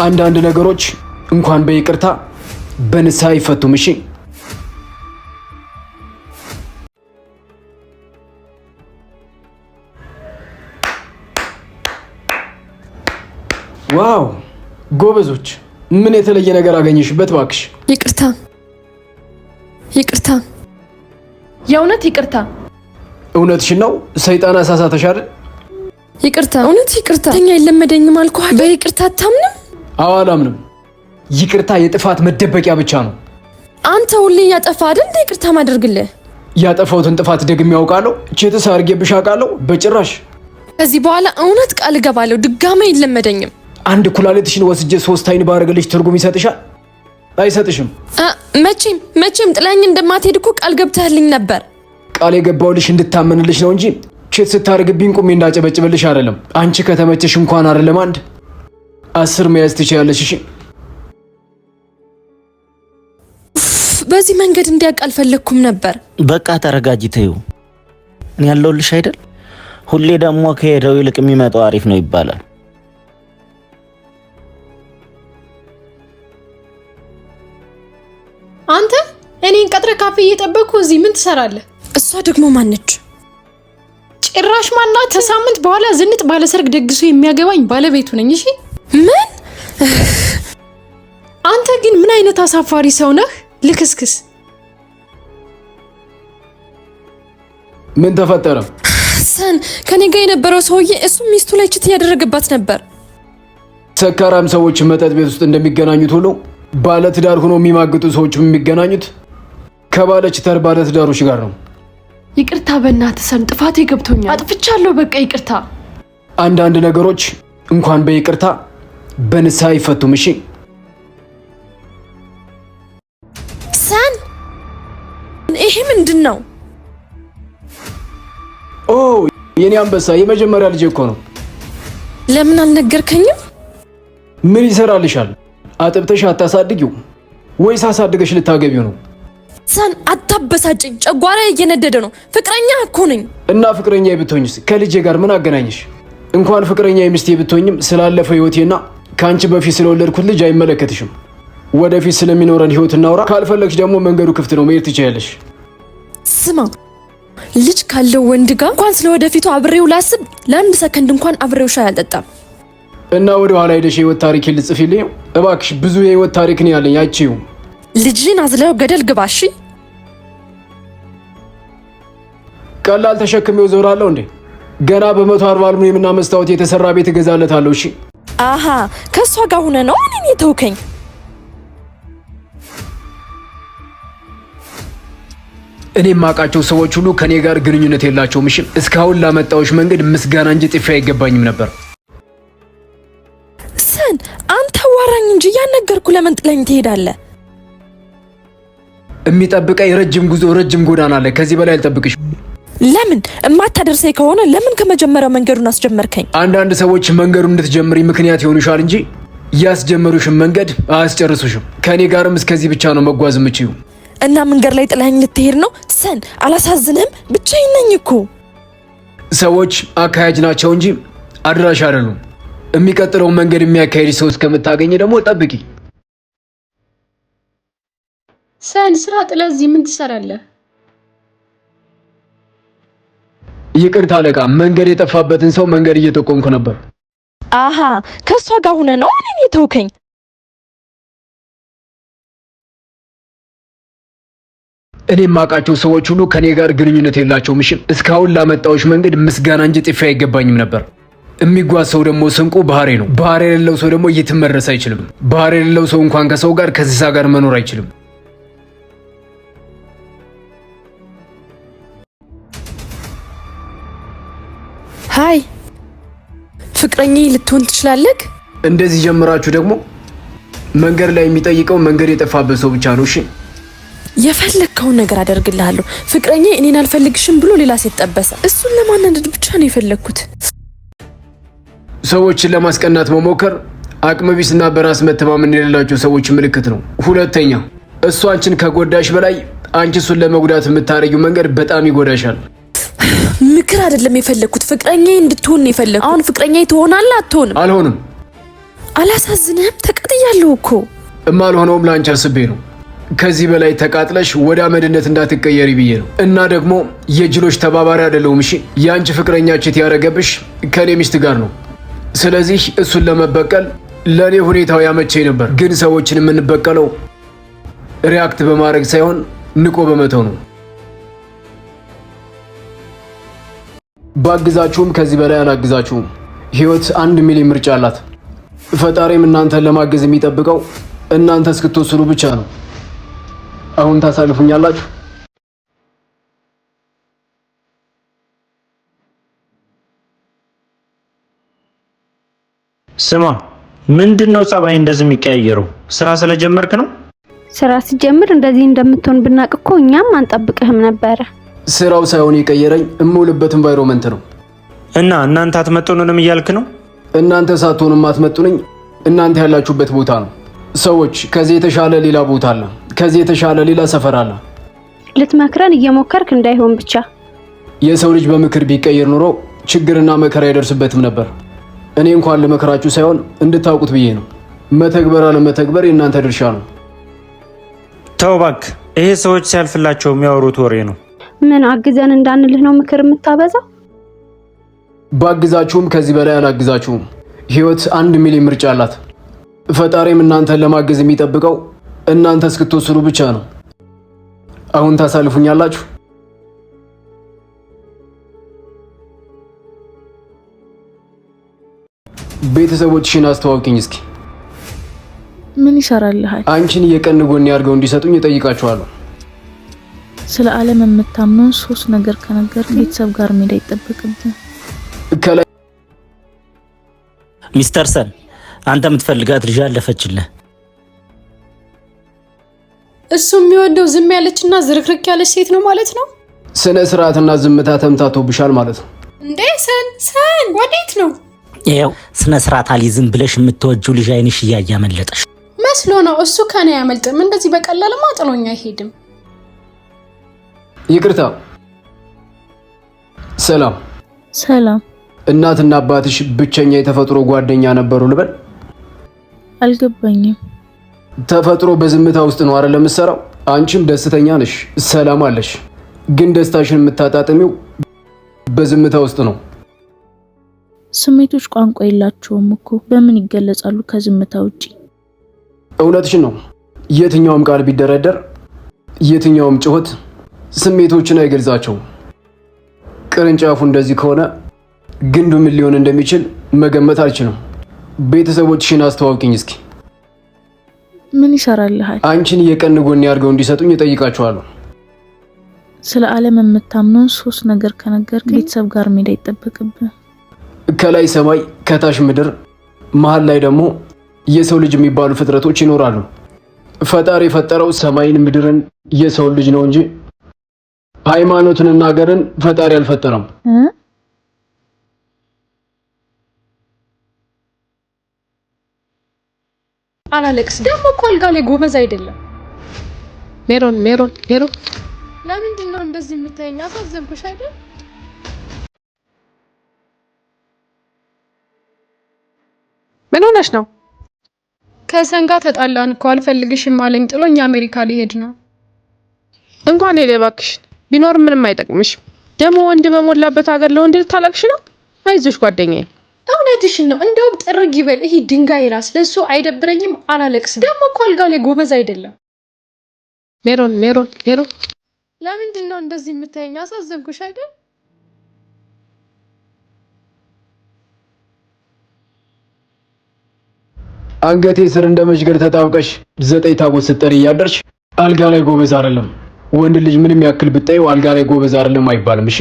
አንዳንድ ነገሮች እንኳን በይቅርታ በንስሐ ይፈቱም። እሺ ዋው ጎበዞች! ምን የተለየ ነገር አገኘሽበት? እባክሽ ይቅርታ። የእውነት ይቅርታ። እውነትሽን ነው። ሰይጣን አሳሳተሽ አይደል? ይቅርታ። እውነት ይቅርታ። ተኛ የለመደኝም አልኩህ። በይቅርታ አታምንም? አዎ አላምንም። ይቅርታ የጥፋት መደበቂያ ብቻ ነው። አንተ ሁሌ ያጠፋ አይደል እንደ ይቅርታ ማድረግልህ? ያጠፋሁትን ጥፋት ደግሜ ያውቃለሁ? ቼትስ አድርጌብሽ አውቃለሁ? በጭራሽ። ከዚህ በኋላ እውነት ቃል እገባለሁ ድጋሜ አይለመደኝም። አንድ ኩላሊትሽን ወስጄ 3 አይን ባረግልሽ ትርጉም ይሰጥሻል? አይሰጥሽም። መቼም ጥላኝ እንደማትሄድ እኮ ቃል ገብተህልኝ ነበር። ቃል የገባውልሽ እንድታመንልሽ ነው እንጂ ቼት ስታደርግብኝ ቁሜ እንዳጨበጭብልሽ አይደለም። አንቺ ከተመቸሽ እንኳን አይደለም 10 መያዝ ትችያለሽ። እሺ በዚህ መንገድ እንዲያውቅ አልፈለኩም ነበር። በቃ ተረጋጊ፣ ተይው። እኔ ያለሁልሽ አይደል? ሁሌ ደግሞ ከሄደው ይልቅ የሚመጣው አሪፍ ነው ይባላል። አንተ እኔን ቀጥረ ካፌ እየጠበቅኩ እዚህ ምን ትሰራለህ? እሷ ደግሞ ማነች? ጭራሽ ማናት? ከሳምንት በኋላ ዝንጥ ባለሰርግ ደግሶ የሚያገባኝ ባለቤቱ ነኝ። እሺ ምን? አንተ ግን ምን አይነት አሳፋሪ ሰው ነህ? ልክስክስ። ምን ተፈጠረ? ሰን ከኔ ጋር የነበረው ሰውዬ እሱ ሚስቱ ላይ ችት ያደረገባት ነበር። ሰካራም ሰዎች መጠጥ ቤት ውስጥ እንደሚገናኙት ሁሉ ባለትዳር ሆኖ የሚማግጡ ሰዎች የሚገናኙት ከባለትዳር ባለትዳሮች ጋር ነው። ይቅርታ በእናትህ ሰን፣ ጥፋቴ ገብቶኛል። አጥፍቻለሁ። በቃ ይቅርታ። አንዳንድ ነገሮች እንኳን በይቅርታ በንስሐ ይፈቱም። እሺ ሰን፣ ይሄ ምንድን ነው? ኦ የኔ አንበሳ፣ የመጀመሪያ ልጅ እኮ ነው። ለምን አልነገርከኝም? ምን ይሰራልሻል? አጥብተሽ አታሳድጊው ወይስ አሳድገሽ ልታገቢው ነው? ሰን አታበሳጭኝ፣ ጨጓራ እየነደደ ነው። ፍቅረኛ እኮ ነኝ። እና ፍቅረኛ ብትሆኝስ ከልጄ ጋር ምን አገናኘሽ? እንኳን ፍቅረኛ ሚስቴ ብትሆኝም ስላለፈው ህይወቴና ከአንቺ በፊት ስለወለድኩት ልጅ አይመለከትሽም። ወደፊት ስለሚኖረን ህይወት እናውራ። ካልፈለግሽ ደግሞ መንገዱ ክፍት ነው፣ መሄድ ትችያለሽ። ስማ፣ ልጅ ካለው ወንድ ጋር እንኳን ስለወደፊቱ አብሬው ላስብ ለአንድ ሰከንድ እንኳን አብሬው ሻይ አልጠጣም። እና ወደ ኋላ ሄደሽ የህይወት ታሪክ ልጽፊልኝ እባክሽ። ብዙ የህይወት ታሪክ ነው ያለኝ። አይቺው ልጅን አዝለው ገደል ግባ። እሺ ቀላል ተሸክሜው ዞራለሁ እንዴ? ገና በ140 አልሙኒየምና መስታወት የተሰራ ቤት እገዛለታለሁ። እሺ አሃ፣ ከሷ ጋር ሆነ ነው እኔን የተውከኝ። እኔ የማውቃቸው ሰዎች ሁሉ ከኔ ጋር ግንኙነት የላቸውም። እሺ እስካሁን ላመጣዎች መንገድ ምስጋና እንጂ ጥፊ አይገባኝም ነበር። ሰን አንተ ዋራኝ እንጂ ያነገርኩ ለምን ጥለኝ ትሄዳለህ? የሚጠብቀኝ ረጅም ጉዞ ረጅም ጎዳና አለ። ከዚህ በላይ አልጠብቅሽ። ለምን እማታደርሰኝ ከሆነ ለምን ከመጀመሪያው መንገዱን አስጀመርከኝ? አንዳንድ ሰዎች መንገዱን እንድትጀምሪ ምክንያት ይሆኑሻል እንጂ ያስጀመሩሽን መንገድ አያስጨርሱሽም። ከኔ ጋርም እስከዚህ ብቻ ነው መጓዝ የምችይው። እና መንገድ ላይ ጥለኝ ልትሄድ ነው? ሰን አላሳዝንም? ብቻዬን ነኝ እኮ። ሰዎች አካያጅ ናቸው እንጂ አድራሽ አይደሉም። የሚቀጥለውን መንገድ የሚያካሄድ ሰው እስከምታገኝ ደግሞ ጠብቂ። ሰን ስራ ጥለህ እዚህ ምን ትሰራለህ? ይቅርታ አለቃ፣ መንገድ የጠፋበትን ሰው መንገድ እየጠቆምኩ ነበር። አሃ፣ ከሷ ጋር ሆነ ነው እኔን የተውከኝ። እኔ የማውቃቸው ሰዎች ሁሉ ከኔ ጋር ግንኙነት የላቸውም። እሺ እስካሁን ላመጣዎች መንገድ ምስጋና እንጂ ጥፊ አይገባኝም ነበር። የሚጓዝ ሰው ደግሞ ስንቁ ባህሪ ነው። ባህሪ የሌለው ሰው ደግሞ የትም መድረስ አይችልም። ባህሪ የሌለው ሰው እንኳን ከሰው ጋር ከእንስሳ ጋር መኖር አይችልም። ሃይ፣ ፍቅረኛዬ ልትሆን ትችላለህ? እንደዚህ ጀምራችሁ ደግሞ መንገድ ላይ የሚጠይቀው መንገድ የጠፋበት ሰው ብቻ ነው። እሺ የፈለግከውን ነገር አደርግልሃለሁ። ፍቅረኛዬ እኔን አልፈልግሽም ብሎ ሌላ ሴት ጠበሰ። እሱን ለማናደድ ብቻ ነው የፈለግኩት። ሰዎችን ለማስቀናት መሞከር አቅመቢስና በራስ መተማመን የሌላቸው ሰዎች ምልክት ነው። ሁለተኛ፣ እሱ አንቺን ከጎዳሽ በላይ አንቺ እሱን ለመጉዳት የምታረጊው መንገድ በጣም ይጎዳሻል። ምክር አይደለም የፈለግኩት፣ ፍቅረኛዬ እንድትሆን ነው የፈለግኩት። አሁን ፍቅረኛዬ ትሆናለህ አትሆንም? አልሆንም። አላሳዝንህም? ተቀጥያለሁ እኮ። እማልሆነውም ላንቺ አስቤ ነው። ከዚህ በላይ ተቃጥለሽ ወደ አመድነት እንዳትቀየሪ ብዬ ነው። እና ደግሞ የጅሎች ተባባሪ አይደለሁም። እሺ ያንቺ ፍቅረኛ ችት ያረገብሽ ከኔ ሚስት ጋር ነው። ስለዚህ እሱን ለመበቀል ለኔ ሁኔታው ያመቸኝ ነበር። ግን ሰዎችን የምንበቀለው ሪያክት በማድረግ ሳይሆን ንቆ በመተው ነው። ባግዛችሁም ከዚህ በላይ አላግዛችሁም። ህይወት 1 ሚሊዮን ምርጫ አላት። ፈጣሪም እናንተን ለማገዝ የሚጠብቀው እናንተ እስክትወስኑ ብቻ ነው። አሁን ታሳልፉኛላችሁ? ስማ፣ ምንድነው ጸባይ እንደዚህ የሚቀያየረው? ስራ ስለጀመርክ ነው? ስራ ሲጀምር እንደዚህ እንደምትሆን ብናቅ እኮ እኛም አንጠብቅህም ነበረ። ስራው ሳይሆን የቀየረኝ እምውልበት ኤንቫይሮንመንት ነው። እና እናንተ አትመጡንም እያልክ ነው? እናንተ ሳትሆኑም አትመጡንኝ። እናንተ ያላችሁበት ቦታ ነው። ሰዎች ከዚህ የተሻለ ሌላ ቦታ አለ። ከዚህ የተሻለ ሌላ ሰፈር አለ። ልትመክረን እየሞከርክ እንዳይሆን ብቻ። የሰው ልጅ በምክር ቢቀየር ኑሮ ችግርና መከራ አይደርስበትም ነበር። እኔ እንኳን ልመክራችሁ ሳይሆን እንድታውቁት ብዬ ነው። መተግበር አለመተግበር የእናንተ ድርሻ ነው። ተው እባክህ፣ ይሄ ሰዎች ሲያልፍላቸው የሚያወሩት ወሬ ነው። ምን አግዘን እንዳንልህ ነው ምክር የምታበዛው? ባግዛችሁም ከዚህ በላይ አላግዛችሁም። ህይወት 1 ሚሊዮን ምርጫ አላት። ፈጣሪም እናንተን ለማገዝ የሚጠብቀው እናንተ እስክትወስኑ ብቻ ነው። አሁን ታሳልፉኛላችሁ? ቤተሰቦችሽን አስተዋውቂኝ እስኪ። ምን ይሰራልሃል? አንቺን የቀን ጎን ያድርገው እንዲሰጡኝ እጠይቃቸዋለሁ። ስለ ዓለም የምታምነው 3 ነገር ከነገር ቤተሰብ ጋር መሄድ አይጠበቅብህ። ከላይ ሚስተር ሰን አንተ የምትፈልጋት ልጅ አለፈችልህ። እሱ የሚወደው ዝም ያለችና ዝርክርክ ያለች ሴት ነው ማለት ነው። ስነ ስርዓትና ዝምታ ተምታቶብሻል ማለት ነው። እንዴ ሰን ወዴት ነው? ይኸው ስነ ስርዓት አልይዝም ብለሽ የምትወጂው ልጅ አይንሽ እያያመለጠሽ መስሎ ነው። እሱ ከኔ ያመልጥም። እንደዚህ በቀላልማ ጥሎኛ አይሄድም። ይቅርታ። ሰላም። እናትና አባትሽ ብቸኛ የተፈጥሮ ጓደኛ ነበሩ ልበል? አልገባኝም። ተፈጥሮ በዝምታ ውስጥ ነው አይደል የምትሰራው? አንቺም ደስተኛ ነሽ፣ ሰላም አለሽ። ግን ደስታሽን የምታጣጥሚው በዝምታ ውስጥ ነው። ስሜቶች ቋንቋ የላቸውም እኮ በምን ይገለጻሉ ከዝምታ ውጪ? እውነትሽን ነው። የትኛውም ቃል ቢደረደር፣ የትኛውም ጩኸት ስሜቶችን አይገልጻቸውም። ቅርንጫፉ እንደዚህ ከሆነ ግንዱ ምን ሊሆን እንደሚችል መገመት አልችልም። ቤተሰቦችሽን አስተዋውቂኝ እስኪ። ምን ይሰራልሃል? አንቺን የቀን ጎን ያድርገው እንዲሰጡኝ እጠይቃቸዋለሁ። ስለ ዓለም የምታምነው 3 ነገር ከነገር ቤተሰብ ጋር መሄድ አይጠበቅብህ። ከላይ ሰማይ፣ ከታች ምድር፣ መሀል ላይ ደግሞ የሰው ልጅ የሚባሉ ፍጥረቶች ይኖራሉ። ፈጣሪ የፈጠረው ሰማይን፣ ምድርን፣ የሰው ልጅ ነው እንጂ ሃይማኖትንና ሀገርን ፈጣሪ አልፈጠረም። አላለቅስ ደግሞ እኮ አልጋ ላይ ጎበዝ አይደለም። ሜሮን ለምንድን ነው እንደዚህ የምታየኝ? አሳዘንኩሽ አይደል? ምን ሆነሽ ነው? ከሰን ጋር ተጣላን እኮ አልፈልግሽም አለኝ። ጥሎኝ አሜሪካ ሊሄድ ነው። እንኳን ሄደ እባክሽ። ቢኖር ምንም አይጠቅምሽም። ደግሞ ወንድ በሞላበት ሀገር ለወንድ ልታለቅሽ ነው? አይዞሽ ጓደኛዬ። እውነትሽን ነው። እንደውም ጥርግ ይበል ይሄ ድንጋይ ራስ። ለሱ አይደብረኝም፣ አላለቅስም። ደግሞ እኮ አልጋ ላይ ጎበዝ አይደለም። ሜሮን ለምንድን ነው እንደዚህ የምታየኝ? አሳዘንኩሽ አይደል? አንገቴ ስር እንደ መሽገር ተጣብቀሽ 9 ታቦት ስትጠሪ እያደርሽ አልጋ ላይ ጎበዝ አይደለም። ወንድ ልጅ ምንም ያክል ብታዩ አልጋ ላይ ጎበዝ አይደለም አይባልም። እሺ፣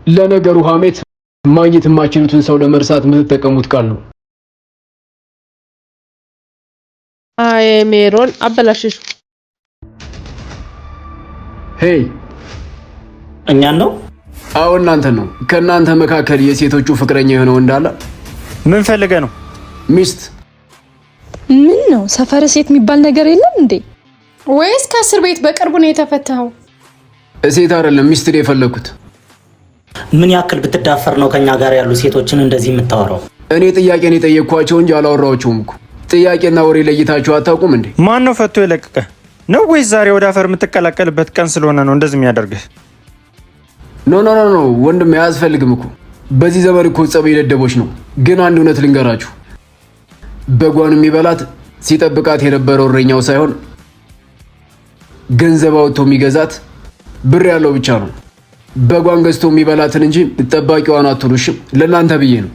ለነገሩ ሐሜት ማግኘት የማችሉትን ሰው ለመርሳት የምትጠቀሙት ቃል ነው። አይ ሜሮን አበላሽሽ። ሄይ፣ እኛን ነው? አዎ እናንተ ነው። ከእናንተ መካከል የሴቶቹ ፍቅረኛ የሆነው እንዳለ ምን ፈልገ ነው? ሚስት። ምን ነው ሰፈረ ሴት የሚባል ነገር የለም እንዴ? ወይስ ከእስር ቤት በቅርቡ ነው የተፈታኸው? ሴት አይደለም ሚስት ነው የፈለኩት። ምን ያክል ብትዳፈር ነው ከኛ ጋር ያሉ ሴቶችን እንደዚህ የምታወራው? እኔ ጥያቄን የጠየቅኳቸው እንጂ አላወራኋቸውም እኮ። ጥያቄና ወሬ ለይታችሁ አታውቁም እንዴ? ማን ነው ፈቶ የለቀቀ ነው ወይስ ዛሬ ወደ አፈር የምትቀላቀልበት ቀን ስለሆነ ነው እንደዚህ የሚያደርግህ? ኖ ወንድም አያስፈልግም እኮ። በዚህ ዘመን እኮ ጸብ የደደቦች ነው። ግን አንድ እውነት ልንገራችሁ፣ በጓን የሚበላት ሲጠብቃት የነበረው እረኛው ሳይሆን ገንዘብ አውጥቶ የሚገዛት ብር ያለው ብቻ ነው። በጓን ገዝቶ የሚበላትን እንጂ ጠባቂዋን አትሉሽም። ለእናንተ ብዬ ነው።